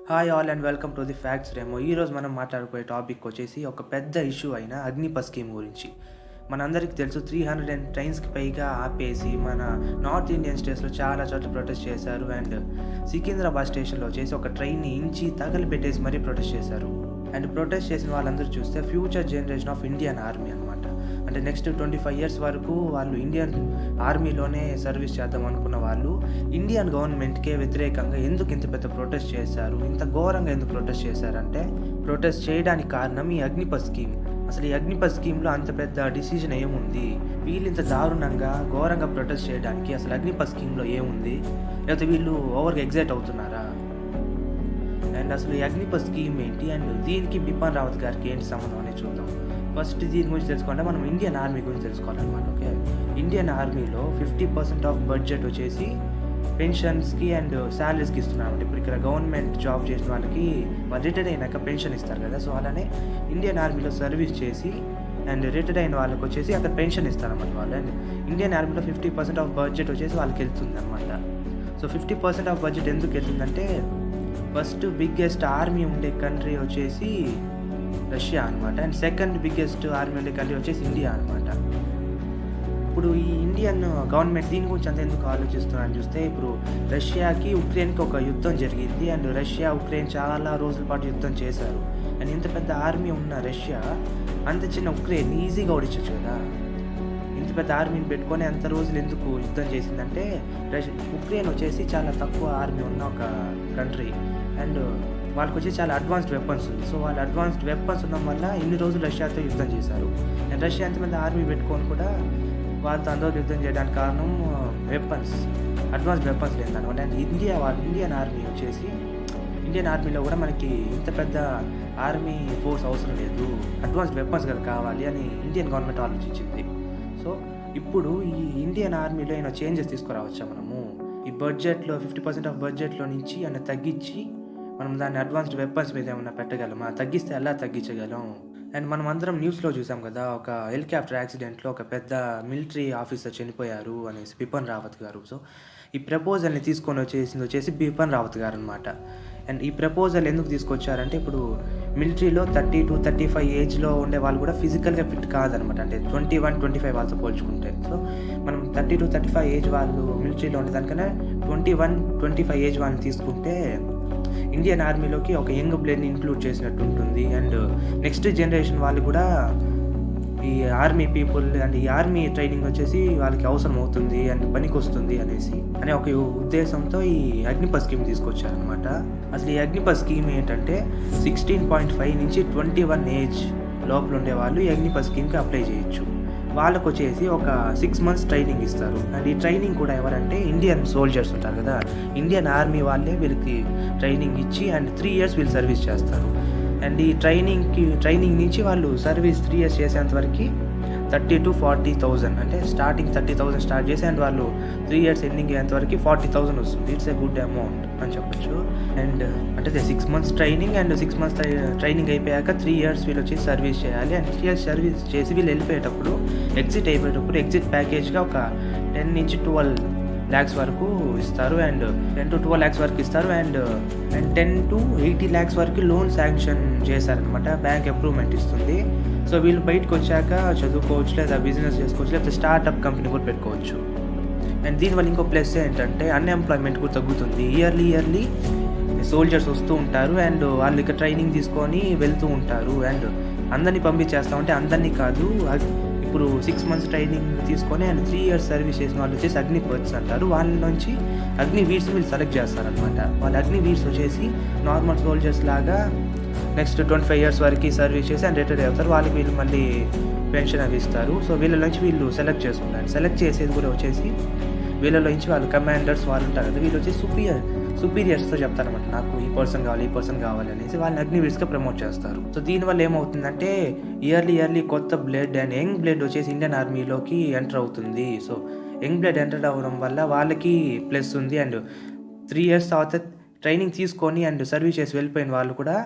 Hi all and welcome to the facts రేమో. ఈరోజు మనం మాట్లాడుకునే టాపిక్ వచ్చేసి ఒక పెద్ద ఇష్యూ అయిన అగ్నిపథ్ స్కీమ్ గురించి. మనందరికీ తెలుసు 300 ట్రైన్స్కి పైగా ఆపేసి మన నార్త్ ఇండియన్ స్టేట్స్లో చాలా చోట్ల ప్రొటెస్ట్ చేశారు. అండ్ సికింద్రాబాద్ స్టేషన్లో వచ్చేసి ఒక ట్రైన్ని ఇంచి తగలబెట్టేసి మరీ ప్రొటెస్ట్ చేశారు. అండ్ ప్రొటెస్ట్ చేసిన వాళ్ళందరూ చూస్తే future generation of Indian army అనమాట. అంటే నెక్స్ట్ 25 years వరకు వాళ్ళు ఇండియన్ ఆర్మీలోనే సర్వీస్ చేద్దాం అనుకున్న వాళ్ళు ఇండియన్ గవర్నమెంట్కే వ్యతిరేకంగా ఎందుకు ఇంత పెద్ద ప్రొటెస్ట్ చేశారు, ఇంత ఘోరంగా ఎందుకు ప్రొటెస్ట్ చేశారంటే ప్రొటెస్ట్ చేయడానికి కారణం ఈ అగ్నిపథ్ స్కీమ్. అసలు ఈ అగ్నిపథ్ స్కీమ్లో అంత పెద్ద డిసిజన్ ఏముంది, వీళ్ళు ఇంత దారుణంగా ఘోరంగా ప్రొటెస్ట్ చేయడానికి అసలు అగ్నిపథ్ స్కీమ్లో ఏముంది, లేకపోతే వీళ్ళు ఓవర్గా ఎగ్జైట్ అవుతున్నారా? అండ్ అసలు ఈ అగ్నిపథ్ స్కీమ్ ఏంటి, అండ్ దీనికి బిపిన్ రావత్ గారికి ఏంటి సంబంధం అనేది చూద్దాం. ఫస్ట్ దీని గురించి తెలుసుకోవాలంటే మనం ఇండియన్ ఆర్మీ గురించి తెలుసుకోవాలన్నమాట. ఓకే, ఇండియన్ ఆర్మీలో 50% ఆఫ్ బడ్జెట్ వచ్చేసి పెన్షన్స్కి అండ్ శాలరీస్కి ఇస్తున్నారు. ఇప్పుడు ఇక్కడ గవర్నమెంట్ జాబ్ చేసిన వాళ్ళకి వాళ్ళు రిటైర్ అయినాక పెన్షన్ ఇస్తారు కదా, సో అలానే ఇండియన్ ఆర్మీలో సర్వీస్ చేసి అండ్ రిటైర్ అయిన వాళ్ళకి వచ్చేసి అక్కడ పెన్షన్ ఇస్తారన్నమాట వాళ్ళు. అండ్ ఇండియన్ ఆర్మీలో 50% ఆఫ్ బడ్జెట్ వచ్చేసి వాళ్ళకి వెళ్తుంది అనమాట. సో 50% ఆఫ్ బడ్జెట్ ఎందుకు వెళ్తుందంటే ఫస్ట్ బిగ్గెస్ట్ ఆర్మీ ఉండే కంట్రీ వచ్చేసి రష్యా అనమాట. అండ్ సెకండ్ బిగ్గెస్ట్ ఆర్మీ ఉండే కంట్రీ వచ్చేసి ఇండియా అనమాట. ఇప్పుడు ఈ ఇండియన్ గవర్నమెంట్ దీని గురించి అంత ఎందుకు ఆలోచిస్తున్నారని చూస్తే, ఇప్పుడు రష్యాకి ఉక్రెయిన్కి ఒక యుద్ధం జరిగింది. అండ్ రష్యా ఉక్రెయిన్ చాలా రోజుల పాటు యుద్ధం చేశారు. అండ్ ఇంత పెద్ద ఆర్మీ ఉన్న రష్యా అంత చిన్న ఉక్రెయిన్ ఈజీగా ఓడించచ్చు కదా. ఇంత పెద్ద ఆర్మీని పెట్టుకొని అంత రోజులు ఎందుకు యుద్ధం చేసిందంటే ఉక్రెయిన్ వచ్చేసి చాలా తక్కువ ఆర్మీ ఉన్న ఒక కంట్రీ. అండ్ వాళ్ళకి వచ్చి చాలా అడ్వాన్స్డ్ వెపన్స్ ఉంది. సో వాళ్ళు అడ్వాన్స్డ్ వెపన్స్ ఉండడం వల్ల ఇన్ని రోజులు రష్యాతో యుద్ధం చేశారు. అండ్ రష్యా ఎంతమంది ఆర్మీ పెట్టుకొని కూడా వాళ్ళతో అందరూ యుద్ధం చేయడానికి కారణం వెపన్స్, అడ్వాన్స్డ్ వెపన్స్ లేదు అనమాట. అండ్ ఇండియన్ ఆర్మీ వచ్చేసి ఇండియన్ ఆర్మీలో కూడా మనకి ఇంత పెద్ద ఆర్మీ ఫోర్స్ అవసరం లేదు, అడ్వాన్స్డ్ వెపన్స్ కదా కావాలి అని ఇండియన్ గవర్నమెంట్ ఆలోచించింది. సో ఇప్పుడు ఈ ఇండియన్ ఆర్మీలో ఏమైనా చేంజెస్ తీసుకురావచ్చా మనము? ఈ బడ్జెట్లో 50% ఆఫ్ బడ్జెట్లో నుంచి అన్న తగ్గించి మనం దాన్ని అడ్వాన్స్డ్ వెపన్స్ మీద ఏమన్నా పెట్టగలమా? తగ్గిస్తే ఎలా తగ్గించగలం? అండ్ మనం అందరం న్యూస్లో చూసాం కదా, ఒక హెలికాప్టర్ యాక్సిడెంట్లో ఒక పెద్ద మిలిటరీ ఆఫీసర్ చనిపోయారు అనేసి బిపిన్ రావత్ గారు. సో ఈ ప్రపోజల్ని తీసుకొని వచ్చేసి బిపిన్ రావత్ గారు అనమాట. అండ్ ఈ ప్రపోజల్ ఎందుకు తీసుకొచ్చారంటే ఇప్పుడు మిలిటరీలో 30 to 35 ఏజ్లో ఉండే వాళ్ళు కూడా ఫిజికల్గా ఫిట్ కాదనమాట. అంటే 21-25 వాళ్ళతో పోల్చుకుంటే. సో మనం 30 to 35 ఏజ్ వాళ్ళు మిలిటరీలో ఉండే దానికన్నా 21-25 ఏజ్ వాళ్ళని తీసుకుంటే ఇండియన్ ఆర్మీలోకి ఒక యంగ్ బ్లడ్ని ఇంక్లూడ్ చేసినట్టు ఉంటుంది. అండ్ నెక్స్ట్ జనరేషన్ వాళ్ళు కూడా ఈ ఆర్మీ పీపుల్ అండ్ ఈ ఆర్మీ ట్రైనింగ్ వచ్చేసి వాళ్ళకి అవసరం అవుతుంది అండ్ పనికి వస్తుంది అనే ఒక ఉద్దేశంతో ఈ అగ్నిపథ్ స్కీమ్ తీసుకొచ్చారనమాట. అసలు ఈ అగ్నిపథ్ స్కీమ్ ఏంటంటే 16.5 నుంచి 21 ఏజ్ లోపల ఉండే వాళ్ళు ఈ అగ్నిపథ్ స్కీమ్కి అప్లై చేయొచ్చు. వాళ్ళకు వచ్చేసి ఒక 6 months ట్రైనింగ్ ఇస్తారు. అండ్ ఈ ట్రైనింగ్ కూడా ఎవరంటే ఇండియన్ సోల్జర్స్ ఉంటారు కదా, ఇండియన్ ఆర్మీ వాళ్ళే వీళ్ళకి ట్రైనింగ్ ఇచ్చి అండ్ 3 years వీళ్ళు సర్వీస్ చేస్తారు. అండ్ ఈ ట్రైనింగ్ నుంచి వాళ్ళు సర్వీస్ 3 years చేసేంత వరకు 30,000 to 40,000 అంటే స్టార్టింగ్ 30,000 స్టార్ట్ చేసి అండ్ వాళ్ళు 3 years ఎండింగ్ అయ్యేంత వరకు 40,000 వస్తుంది. ఇట్స్ ఏ గుడ్ అమౌంట్ అని చెప్పొచ్చు. అండ్ అంటే 6 months training and 6 months training అయిపోయాక 3 years వీళ్ళు వచ్చి సర్వీస్ చేయాలి. అండ్ 3 years సర్వీస్ చేసి వీళ్ళు వెళ్ళిపోయేటప్పుడు ఎగ్జిట్ ప్యాకేజ్గా ఒక 10 నుంచి 12 lakhs వరకు ఇస్తారు. అండ్ 10 to 12 lakhs వరకు ఇస్తారు. అండ్ 10 to 80 lakhs వరకు లోన్ శాంక్షన్ చేశారనమాట, బ్యాంక్ అప్రూవ్మెంట్ ఇస్తుంది. సో వీళ్ళు బయటకు వచ్చాక చదువుకోవచ్చు, లేదా బిజినెస్ చేసుకోవచ్చు, లేదా స్టార్ట్అప్ కంపెనీ కూడా పెట్టుకోవచ్చు. అండ్ దీనివల్ల ఇంకో ప్లస్ ఏంటంటే అన్ఎంప్లాయ్మెంట్ కూడా తగ్గుతుంది. ఇయర్లీ సోల్జర్స్ వస్తూ ఉంటారు అండ్ వాళ్ళు ఇక ట్రైనింగ్ తీసుకొని వెళ్తూ ఉంటారు. అండ్ అందరినీ పంపించేస్తామంటే అందరినీ కాదు, ఇప్పుడు 6 months ట్రైనింగ్ తీసుకొని అండ్ 3 years సర్వీస్ చేసిన వాళ్ళు వచ్చేసి అగ్నిపథ్స్ అంటారు. వాళ్ళ నుంచి అగ్నివీర్స్ వీళ్ళు సెలెక్ట్ చేస్తారనమాట. వాళ్ళు అగ్నివీర్స్ వచ్చేసి నార్మల్ సోల్జర్స్ లాగా నెక్స్ట్ 25 years వరకు సర్వీస్ చేసి అండ్ రిటైర్ అవుతారు. వాళ్ళకి వీళ్ళు మళ్ళీ పెన్షన్ అవి ఇస్తారు. సో వీళ్ళ నుంచి వీళ్ళు సెలెక్ట్ చేసుకుంటారు. సెలెక్ట్ చేసేది కూడా వచ్చేసి వీళ్ళలో నుంచి వాళ్ళు కమాండర్స్ వాళ్ళు ఉంటారు కదా, వీళ్ళు వచ్చేసి సుపీరియర్స్తో చెప్తారనమాట, నాకు ఈ పర్సన్ కావాలి అనేసి వాళ్ళని అగ్నివీర్స్గా ప్రమోట్ చేస్తారు. సో దీనివల్ల ఏమవుతుందంటే ఇయర్లీ కొత్త బ్లడ్ అండ్ యంగ్ బ్లడ్ వచ్చేసి ఇండియన్ ఆర్మీలోకి ఎంటర్ అవుతుంది. సో యంగ్ బ్లడ్ ఎంటర్ అవ్వడం వల్ల వాళ్ళకి ప్లస్ ఉంది. అండ్ 3 years తర్వాత ట్రైనింగ్ తీసుకొని అండ్ సర్వీస్ చేసి వెళ్ళిపోయిన వాళ్ళు కూడా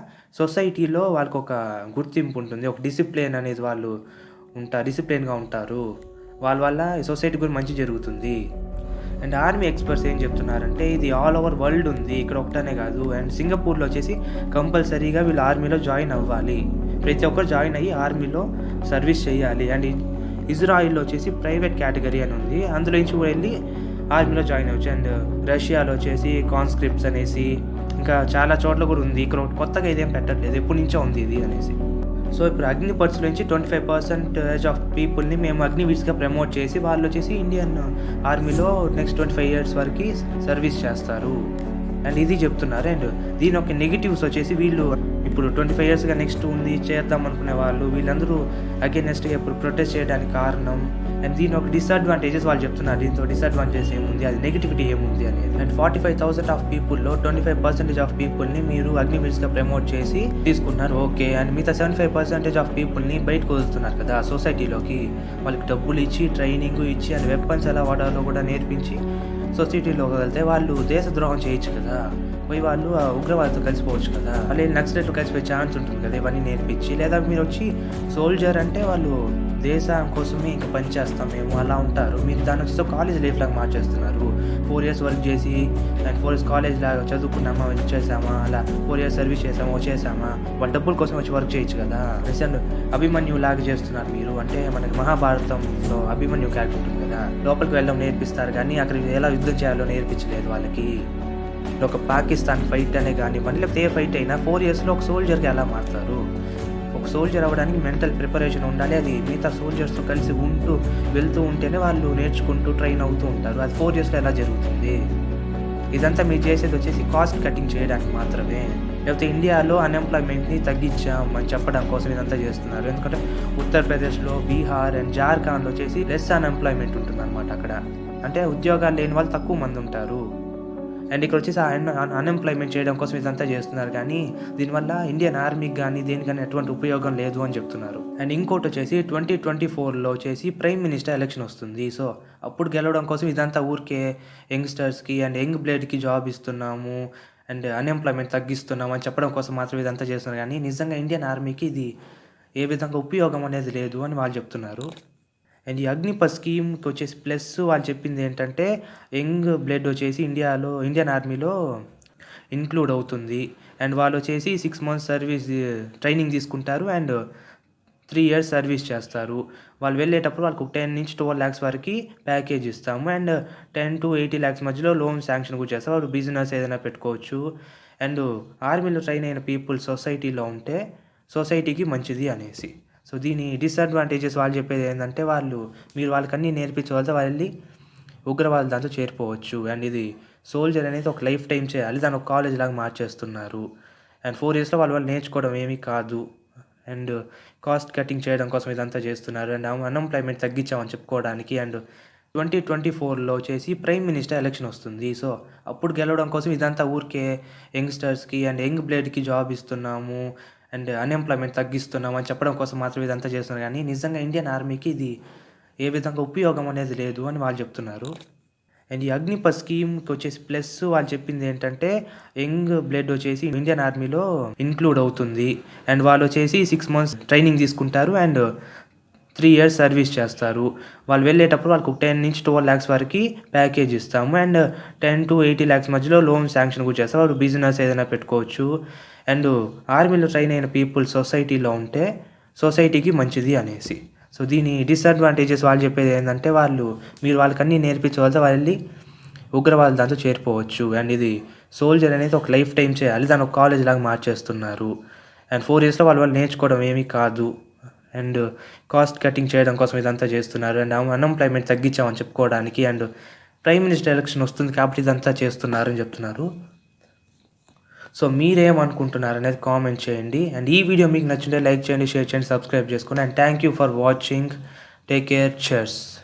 సొసైటీలో వాళ్ళకి ఒక గుర్తింపు ఉంటుంది, ఒక డిసిప్లిన్ అనేది డిసిప్లిన్గా ఉంటారు. వాళ్ళ వల్ల సొసైటీ కూడా మంచి జరుగుతుంది. అండ్ ఆర్మీ ఎక్స్పర్ట్స్ ఏం చెప్తున్నారంటే ఇది ఆల్ ఓవర్ వరల్డ్ ఉంది, ఇక్కడ ఒకటనే కాదు. అండ్ సింగపూర్లో వచ్చేసి కంపల్సరీగా వీళ్ళు ఆర్మీలో జాయిన్ అవ్వాలి, ప్రతి ఒక్కరు జాయిన్ అయ్యి ఆర్మీలో సర్వీస్ చేయాలి. అండ్ ఇజ్రాయిల్లో వచ్చేసి ప్రైవేట్ కేటగిరీ అని ఉంది, అందులో నుంచి వెళ్ళి ఆర్మీలో జాయిన్ అవ్వచ్చు. అండ్ రష్యాలో వచ్చేసి కాన్స్క్రిప్ట్స్ అనేసి ఇంకా చాలా చోట్ల కూడా ఉంది. ఇక్కడ కొత్తగా ఇదేం పెట్టట్లేదు, ఎప్పటి నుంచో ఉంది ఇది అనేసి. సో ఇప్పుడు అగ్నిపర్స్లో నుంచి 25% ఆఫ్ పీపుల్ని మేము అగ్నివీర్స్గా ప్రమోట్ చేసి వాళ్ళు వచ్చేసి ఇండియన్ ఆర్మీలో నెక్స్ట్ 25 years వరకు సర్వీస్ చేస్తారు అండ్ ఇది చెప్తున్నారు. అండ్ దీని ఒక నెగిటివ్స్ వచ్చేసి వీళ్ళు ఇప్పుడు 25 yearsగా నెక్స్ట్ ఉంది చేద్దాం అనుకునే వాళ్ళు వీళ్ళందరూ అగైనెస్ట్గా ఇప్పుడు ప్రొటెస్ట్ చేయడానికి కారణం. అండ్ దీని ఒక డిసడ్వాంటేజెస్ వాళ్ళు చెప్తున్నారు, దీంతో డిసడ్వాంటేజెస్ ఏముంది, అది నెగిటివిటీ ఏముంది అనేది. అండ్ 45,000 ఆఫ్ పీపుల్లో 25% ఆఫ్ పీపుల్ని మీరు అగ్నివీర్స్గా ప్రమోట్ చేసి తీసుకున్నారు, ఓకే. అండ్ మిగతా 75% ఆఫ్ పీపుల్ని బయటకు వదులుతున్నారు కదా సొసైటీలోకి, వాళ్ళకి డబ్బులు ఇచ్చి ట్రైనింగ్ ఇచ్చి అండ్ వెపన్స్ ఎలా వాడాలో కూడా నేర్పించి సొసైటీలోకి వెళ్తే వాళ్ళు దేశద్రోహం చేయొచ్చు కదా, పోయి వాళ్ళు ఉగ్రవాదితో కలిసిపోవచ్చు కదా, వాళ్ళు నక్సలైట్లు కలిసిపోయే ఛాన్స్ ఉంటుంది కదా ఇవన్నీ నేర్పించి. లేదా మీరు వచ్చి సోల్జర్ అంటే వాళ్ళు దేశం కోసమే ఇంకా పనిచేస్తాం మేము అలా ఉంటారు, మీరు దాన్ని వచ్చి కాలేజ్ లైఫ్ లాగా మార్చేస్తున్నారు. 4 years వర్క్ చేసి అండ్ 4 years కాలేజ్ లాగా చదువుకున్నామా వచ్చేసామా, అలా 4 years సర్వీస్ చేసామా వచ్చేసామా, వాళ్ళ డబ్బుల కోసం వచ్చి వర్క్ చేయొచ్చు కదా. అండ్ అభిమన్యు లాగా చేస్తున్నారు మీరు, అంటే మనకి మహాభారతంలో అభిమన్యు క్యారెక్టర్ ఉంటుంది కదా, లోపలికి వెళ్ళడం నేర్పిస్తారు కానీ అక్కడికి ఎలా యుద్ధం చేయాలో నేర్పించలేదు వాళ్ళకి. ఒక పాకిస్తాన్ ఫైట్ అనే కానివ్వండి లేకపోతే ఏ ఫైట్ అయినా 4 yearsలో ఒక సోల్జర్కి ఎలా మారుతారు. ఒక సోల్జర్ అవ్వడానికి మెంటల్ ప్రిపరేషన్ ఉండాలి, అది మిగతా సోల్జర్స్తో కలిసి వెళ్తూ ఉంటేనే వాళ్ళు నేర్చుకుంటూ ట్రైన్ అవుతూ ఉంటారు. అది 4 yearsలో ఎలా జరుగుతుంది? ఇదంతా మీరు చేసేది వచ్చేసి కాస్ట్ కటింగ్ చేయడానికి మాత్రమే, లేకపోతే ఇండియాలో అన్ఎంప్లాయ్మెంట్ని తగ్గించామని చెప్పడం కోసం ఇదంతా చేస్తున్నారు. ఎందుకంటే ఉత్తరప్రదేశ్లో, బీహార్ అండ్ జార్ఖండ్లో వచ్చేసి లెస్ అన్ఎంప్లాయ్మెంట్ ఉంటుంది అనమాట. అక్కడ అంటే ఉద్యోగాలు లేని వాళ్ళు తక్కువ మంది ఉంటారు. అండ్ ఇక్కడ వచ్చేసి అన్ఎంప్లాయ్మెంట్ చేయడం కోసం ఇదంతా చేస్తున్నారు కానీ దీనివల్ల ఇండియన్ ఆర్మీకి కానీ దేనికైనా ఎటువంటి ఉపయోగం లేదు అని చెప్తున్నారు. అండ్ ఇంకోటి వచ్చేసి 2024లో వచ్చేసి ప్రైమ్ మినిస్టర్ ఎలక్షన్ వస్తుంది. సో అప్పుడు గెలవడం కోసం ఇదంతా ఊరికే యంగ్స్టర్స్కి అండ్ యంగ్ బ్లడ్కి జాబ్ ఇస్తున్నాము అండ్ అన్ఎంప్లాయ్మెంట్ తగ్గిస్తున్నాము అని చెప్పడం కోసం మాత్రం ఇదంతా చేస్తున్నారు కానీ నిజంగా ఇండియన్ ఆర్మీకి ఇది ఏ విధంగా ఉపయోగం అనేది లేదు అని వాళ్ళు చెప్తున్నారు. అండ్ ఈ అగ్నిపథ్ స్కీమ్కి వచ్చేసి ప్లస్ వాళ్ళు చెప్పింది ఏంటంటే యంగ్ బ్లడ్ వచ్చేసి ఇండియన్ ఆర్మీలో ఇంక్లూడ్ అవుతుంది. అండ్ వాళ్ళు వచ్చేసి 6 months సర్వీస్ ట్రైనింగ్ తీసుకుంటారు అండ్ 3 years సర్వీస్ చేస్తారు. వాళ్ళు వెళ్ళేటప్పుడు వాళ్ళకి 10 నుంచి 12 lakhs వరకు ప్యాకేజ్ ఇస్తాము అండ్ 10 to 80 lakhs మధ్యలో లోన్ శాంక్షన్ కూడా చేస్తారు. వాళ్ళు బిజినెస్ ఏదైనా పెట్టుకోవచ్చు. అండ్ ఆర్మీలో ట్రైన్ అయిన పీపుల్ సొసైటీలో ఉంటే సొసైటీకి మంచిది అనేసి. సో దీని డిసడ్వాంటేజెస్ వాళ్ళు చెప్పేది ఏంటంటే మీరు వాళ్ళకి అన్నీ నేర్పించగలిగితే వాళ్ళు ఉగ్రవాదులు దాంతో చేరిపోవచ్చు. అండ్ ఇది సోల్జర్ అనేది ఒక లైఫ్ టైం చేయాలి, దాన్ని ఒక కాలేజ్ లాగా మార్చేస్తున్నారు. అండ్ 4 yearsలో వాళ్ళు నేర్చుకోవడం ఏమీ కాదు. అండ్ కాస్ట్ కటింగ్ చేయడం కోసం ఇదంతా చేస్తున్నారు. అండ్ అన్ఎంప్లాయ్మెంట్ తగ్గించామని చెప్పుకోవడానికి. అండ్ 2024లో వచ్చేసి ప్రైమ్ మినిస్టర్ ఎలక్షన్ వస్తుంది. సో అప్పుడు గెలవడం కోసం ఇదంతా ఊరికే యంగ్స్టర్స్కి అండ్ యంగ్ బ్లడ్కి జాబ్ ఇస్తున్నాము అండ్ అన్ఎంప్లాయ్మెంట్ తగ్గిస్తున్నాం అని చెప్పడం కోసం మాత్రం ఇదంతా చేస్తున్నారు కానీ నిజంగా ఇండియన్ ఆర్మీకి ఇది ఏ విధంగా ఉపయోగం అనేది లేదు అని వాళ్ళు చెప్తున్నారు. అండ్ ఈ అగ్నిపథ్ స్కీమ్కి వచ్చేసి ప్లస్ వాళ్ళు చెప్పింది ఏంటంటే యంగ్ బ్లడ్ వచ్చేసి ఇండియన్ ఆర్మీలో ఇంక్లూడ్ అవుతుంది. అండ్ వాళ్ళు వచ్చేసి 6 months ట్రైనింగ్ తీసుకుంటారు అండ్ 3 years సర్వీస్ చేస్తారు. వాళ్ళు వెళ్ళేటప్పుడు వాళ్ళకి 10 నుంచి 12 lakhs వరకు ప్యాకేజ్ ఇస్తాము అండ్ 10 to 80 lakhs మధ్యలో లోన్ శాంక్షన్ కూడా చేస్తారు. వాళ్ళు బిజినెస్ ఏదైనా పెట్టుకోవచ్చు. అండ్ ఆర్మీలో ట్రైన్ అయిన పీపుల్ సొసైటీలో ఉంటే సొసైటీకి మంచిది అనేసి. సో దీని డిసడ్వాంటేజెస్ వాళ్ళు చెప్పేది ఏంటంటే మీరు వాళ్ళకి అన్నీ నేర్పించగలిగితే వాళ్ళు ఉగ్రవాదులు దాంతో చేరిపోవచ్చు. అండ్ ఇది సోల్జర్ అనేది ఒక లైఫ్ టైం చేయాలి, దాన్ని ఒక కాలేజ్ లాగా మార్చేస్తున్నారు. అండ్ 4 yearsలో వాళ్ళు నేర్చుకోవడం ఏమీ కాదు. అండ్ కాస్ట్ కటింగ్ చేయడం కోసం ఇదంతా చేస్తున్నారు. అండ్ అన్ఎంప్లాయ్మెంట్ తగ్గించామని చెప్పుకోవడానికి. అండ్ ప్రైమ్ మినిస్టర్ ఎలక్షన్ వస్తుంది కాబట్టి ఇదంతా చేస్తున్నారు అని చెప్తున్నారు. సో మీరేమనుకుంటున్నారు అనేది కామెంట్ చేయండి. అండ్ ఈ వీడియో మీకు నచ్చింటే లైక్ చేయండి, షేర్ చేయండి, సబ్స్క్రైబ్ చేసుకోండి. And thank you for watching. Take care. cheers.